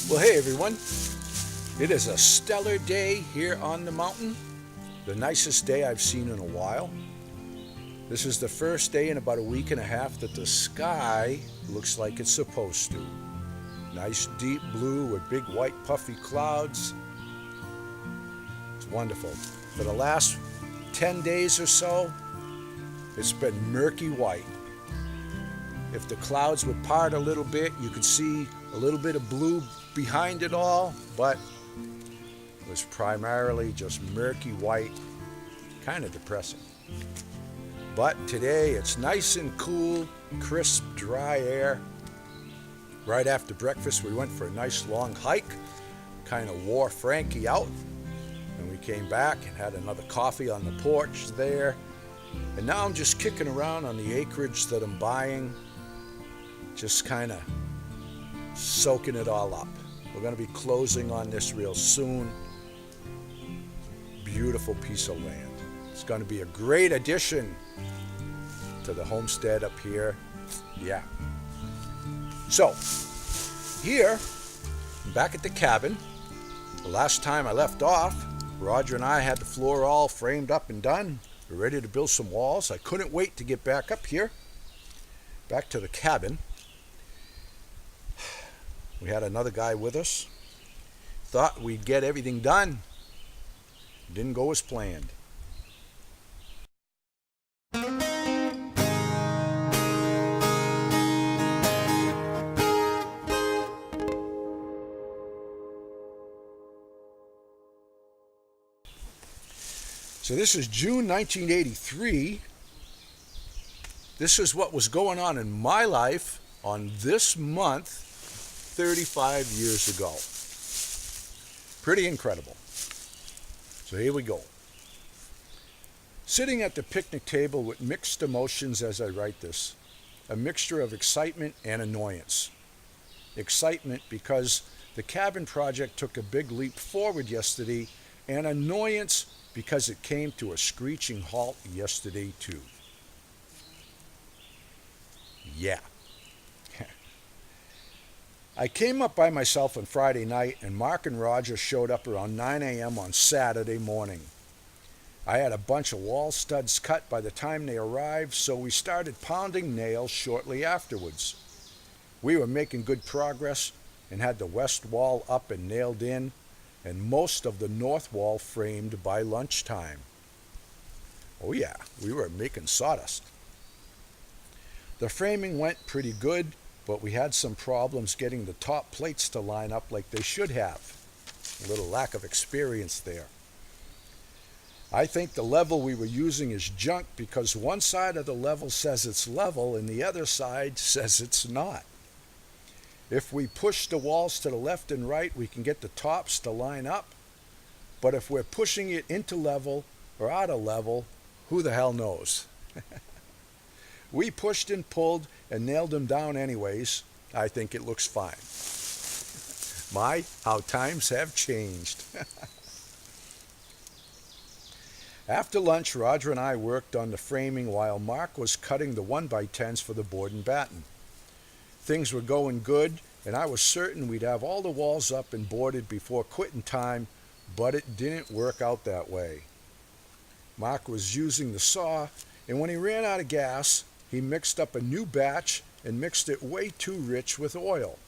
Well, hey everyone. It is a stellar day here on the mountain. The nicest day I've seen in a while. This is the first day in about a week and a half that the sky looks like it's supposed to. Nice deep blue with big white puffy clouds. It's wonderful. For the last 10 days or so, it's been murky white. If the clouds would part a little bit, you could see a little bit of blue behind it all, but it was primarily just murky white, kind of depressing. But today it's nice and cool, crisp, dry air. Right after breakfast, we went for a nice long hike, kind of wore Frankie out, and we came back and had another coffee on the porch there. And now I'm just kicking around on the acreage that I'm buying, just kind of soaking it all up. We're going to be closing on this real soon. Beautiful piece of land. It's going to be a great addition to the homestead up here. Yeah. So, here, I'm back at the cabin. The last time I left off, Roger and I had the floor all framed up and done. We're ready to build some walls. I couldn't wait to get back up here, back to the cabin. We had another guy with us. Thought we'd get everything done. Didn't go as planned. So this is June 1983. This is what was going on in my life on this month 35 years ago. Pretty incredible. So here we go. Sitting at the picnic table with mixed emotions as I write this. A mixture of excitement and annoyance. Excitement because the cabin project took a big leap forward yesterday, and annoyance because it came to a screeching halt yesterday too. Yeah. I came up by myself on Friday night, and Mark and Roger showed up around 9 a.m. on Saturday morning. I had a bunch of wall studs cut by the time they arrived, so we started pounding nails shortly afterwards. We were making good progress and had the west wall up and nailed in, and most of the north wall framed by lunchtime. Oh yeah, we were making sawdust. The framing went pretty good, but we had some problems getting the top plates to line up like they should have. A little lack of experience there. I think the level we were using is junk because one side of the level says it's level and the other side says it's not. If we push the walls to the left and right, we can get the tops to line up. But if we're pushing it into level or out of level, who the hell knows? We pushed and pulled and nailed them down anyways. I think it looks fine. My, how times have changed. After lunch, Roger and I worked on the framing while Mark was cutting the 1x10s for the board and batten. Things were going good, and I was certain we'd have all the walls up and boarded before quitting time, but it didn't work out that way. Mark was using the saw, and when he ran out of gas, he mixed up a new batch and mixed it way too rich with oil.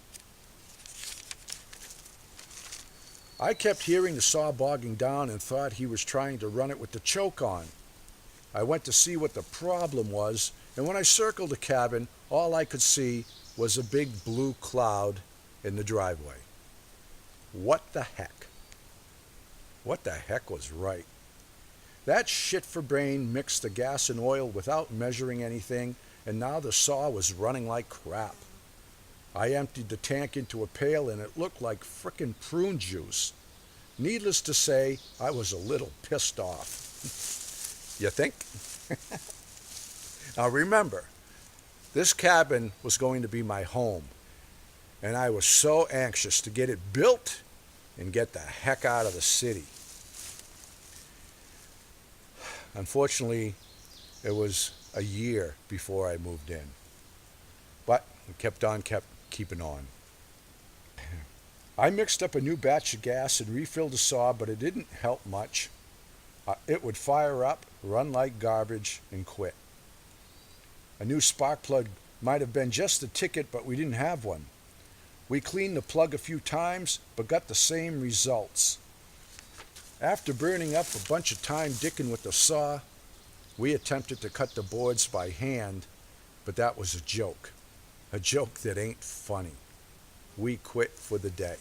I kept hearing the saw bogging down and thought he was trying to run it with the choke on. I went to see what the problem was, and when I circled the cabin, all I could see was a big blue cloud in the driveway. What the heck? What the heck was right? That shit for brain mixed the gas and oil without measuring anything, and now the saw was running like crap. I emptied the tank into a pail and it looked like frickin' prune juice. Needless to say, I was a little pissed off. You think? Now remember, this cabin was going to be my home, and I was so anxious to get it built and get the heck out of the city. Unfortunately, it was a year before I moved in. But we kept keeping on. I mixed up a new batch of gas and refilled the saw, but it didn't help much. It would fire up, run like garbage, and quit. A new spark plug might have been just the ticket, but we didn't have one. We cleaned the plug a few times, but got the same results. After burning up a bunch of time dicking with the saw, we attempted to cut the boards by hand, but that was a joke. A joke that ain't funny. We quit for the day.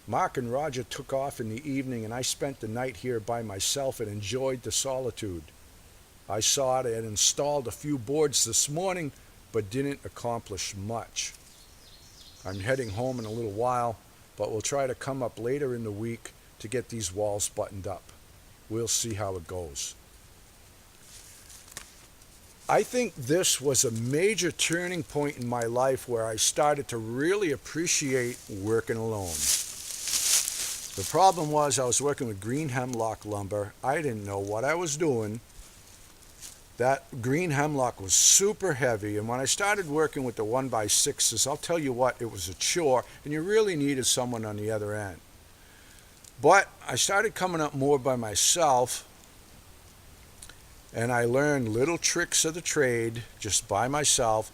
Mark and Roger took off in the evening, and I spent the night here by myself and enjoyed the solitude. I sawed and installed a few boards this morning, but didn't accomplish much. I'm heading home in a little while, but we'll try to come up later in the week to get these walls buttoned up. We'll see how it goes. I think this was a major turning point in my life where I started to really appreciate working alone. The problem was I was working with green hemlock lumber. I didn't know what I was doing. That green hemlock was super heavy, and when I started working with the 1x6s, I'll tell you what, it was a chore, and you really needed someone on the other end. But I started coming up more by myself, and I learned little tricks of the trade just by myself,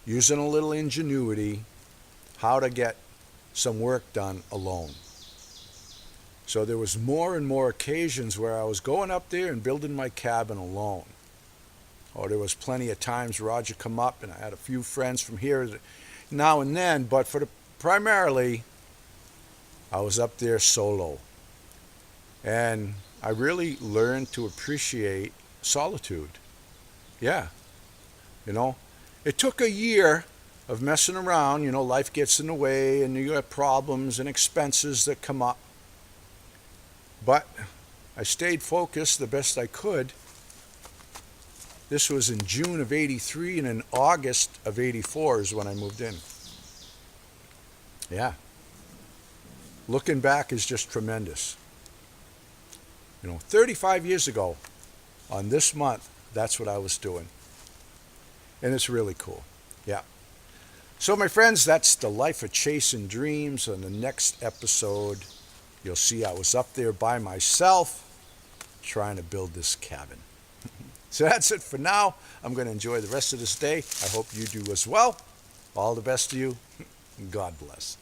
using a little ingenuity, how to get some work done alone. So there was more and more occasions where I was going up there and building my cabin alone. Oh, there was plenty of times Roger come up, and I had a few friends from here now and then, but primarily I was up there solo. And I really learned to appreciate solitude. Yeah. It took a year of messing around. Life gets in the way, and you have problems and expenses that come up. But I stayed focused the best I could. This was in June of '83, and in August of '84 is when I moved in. Yeah. Looking back is just tremendous. 35 years ago on this month, that's what I was doing. And it's really cool. Yeah. So, my friends, that's the life of chasing dreams. On the next episode, you'll see I was up there by myself trying to build this cabin. So that's it for now. I'm going to enjoy the rest of this day. I hope you do as well. All the best to you. God bless.